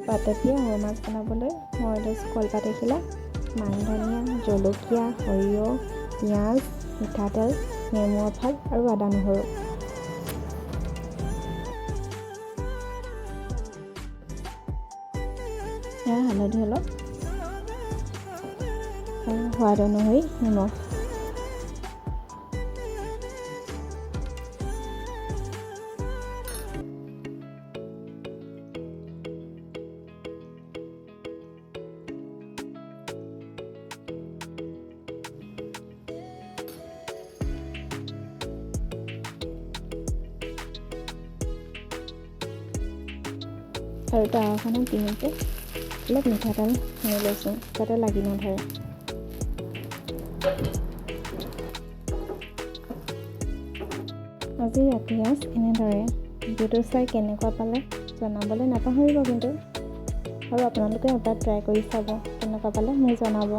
পাততীয়া সৰু মাছ বনাবলৈ মই লৈছোঁ কলপাত এখিলা, মান ধনিয়া, জলকীয়া, সৰিয়হ, পিঁয়াজ, মিঠাতেল, নেমু এফাল আৰু আদা নহৰু। হালধি অলপ আৰু সোৱাদ অনুসৰি নিমখ। আৰু তাৱাখনত দিওঁতে অলপ মিঠাতেল সানি লৈছোঁ যাতে লাগি নধৰে। আজি ৰাতি সাঁজ এনেদৰে। ভিডিঅ'টো চাই কেনেকুৱা পালে জনাবলৈ নাপাহৰিব কিন্তু, আৰু আপোনালোকে এবাৰ ট্ৰাই কৰি চাব, কেনেকুৱা পালে মোক জনাব।